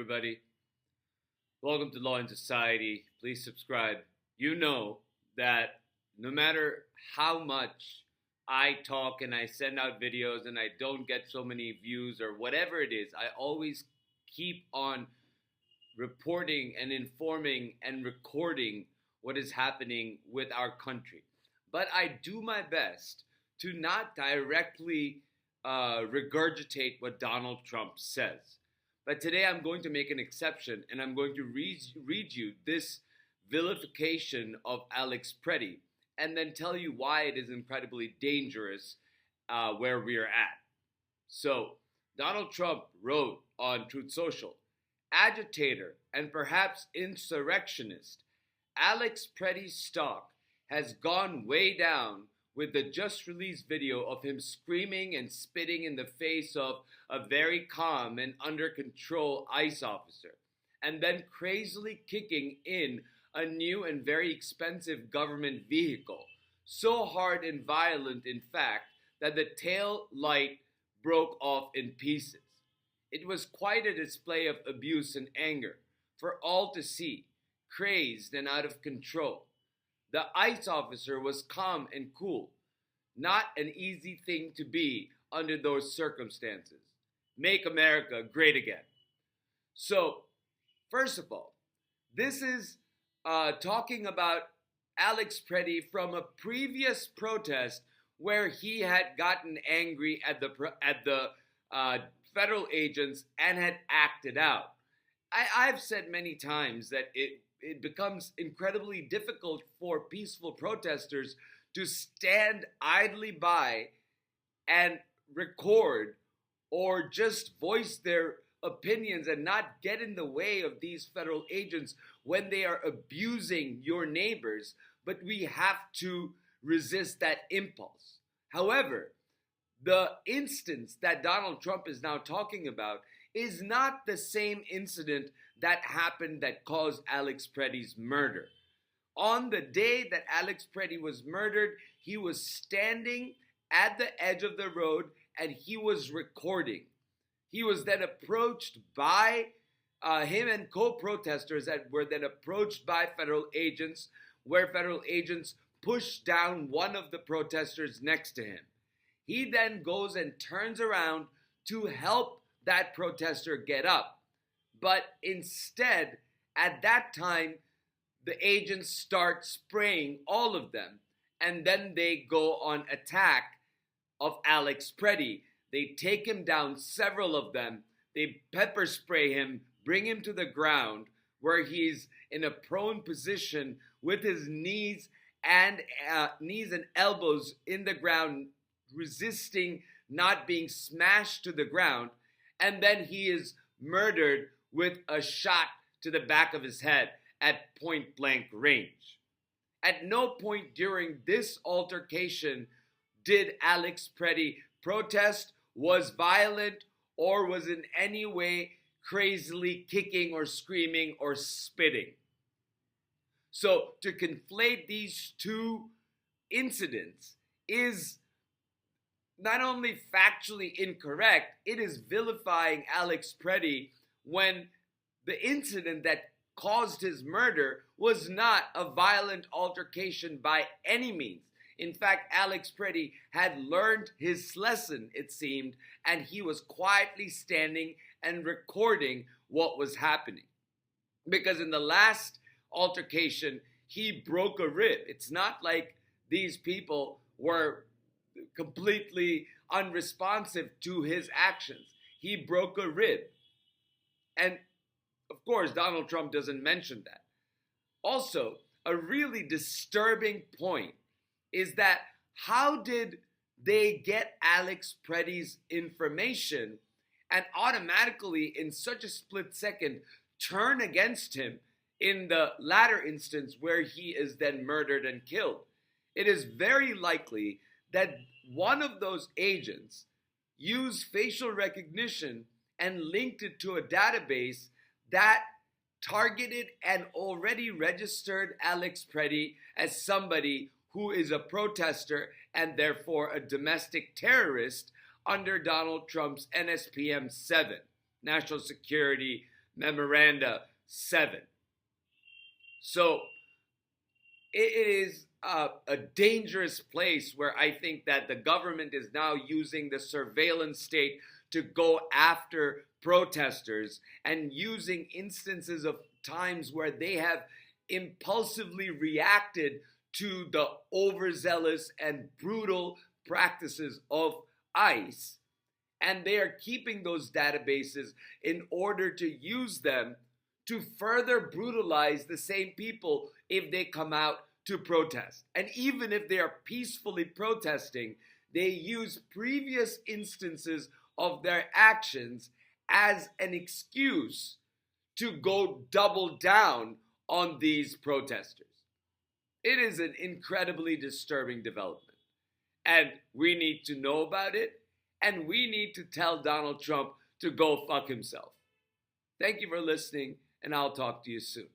everybody. Welcome to Law and Society. Please subscribe. You know that no matter how much I talk and I send out videos and I don't get so many views or whatever it is, I always keep on reporting and informing and recording what is happening with our country. But I do my best to not directly regurgitate what Donald Trump says. But today I'm going to make an exception and I'm going to read you this vilification of Alex Pretti and then tell you why it is incredibly dangerous where we are at. So, Donald Trump wrote on Truth Social, agitator and perhaps insurrectionist, Alex Pretti's stock has gone way down with the just released video of him screaming and spitting in the face of a very calm and under control ICE officer, and then crazily kicking in a new and very expensive government vehicle, so hard and violent in fact that the tail light broke off in pieces. It was quite a display of abuse and anger for all to see, crazed and out of control. The ICE officer was calm and cool, not an easy thing to be under those circumstances. Make America great again. So, first of all, this is talking about Alex Pretti from a previous protest where he had gotten angry at the federal agents and had acted out. I've said many times that it becomes incredibly difficult for peaceful protesters to stand idly by and record or just voice their opinions and not get in the way of these federal agents when they are abusing your neighbors, but we have to resist that impulse. However, the instance that Donald Trump is now talking about is not the same incident that happened that caused Alex Pretti's murder. On the day that Alex Pretti was murdered, he was standing at the edge of the road and he was recording. He was then approached by him and co-protesters that were then approached by federal agents, where federal agents pushed down one of the protesters next to him. He then goes and turns around to help that protester get up. But instead, at that time, the agents start spraying all of them, and then they go on attack of Alex Pretti. They take him down, several of them. They pepper spray him, bring him to the ground, where he's in a prone position with his knees and elbows in the ground, resisting not being smashed to the ground. And then he is murdered with a shot to the back of his head at point blank range. At no point during this altercation did Alex Pretti protest, was violent, or was in any way crazily kicking or screaming or spitting. So to conflate these two incidents is not only factually incorrect, it is vilifying Alex Pretti when the incident that caused his murder was not a violent altercation by any means. In fact, Alex Pretti had learned his lesson, it seemed, and he was quietly standing and recording what was happening. Because in the last altercation, he broke a rib. It's not like these people were completely unresponsive to his actions. He broke a rib. And of course, Donald Trump doesn't mention that. Also, a really disturbing point is that how did they get Alex Pretti's information and automatically, in such a split second, turn against him in the latter instance where he is then murdered and killed? It is very likely that one of those agents used facial recognition and linked it to a database that targeted and already registered Alex Pretti as somebody who is a protester and therefore a domestic terrorist under Donald Trump's NSPM 7, National Security Memoranda 7. So it is a dangerous place where I think that the government is now using the surveillance state to go after protesters and using instances of times where they have impulsively reacted to the overzealous and brutal practices of ICE. And they are keeping those databases in order to use them to further brutalize the same people if they come out to protest. And even if they are peacefully protesting, they use previous instances of their actions as an excuse to go double down on these protesters. It is an incredibly disturbing development. And we need to know about it, and we need to tell Donald Trump to go fuck himself. Thank you for listening, and I'll talk to you soon.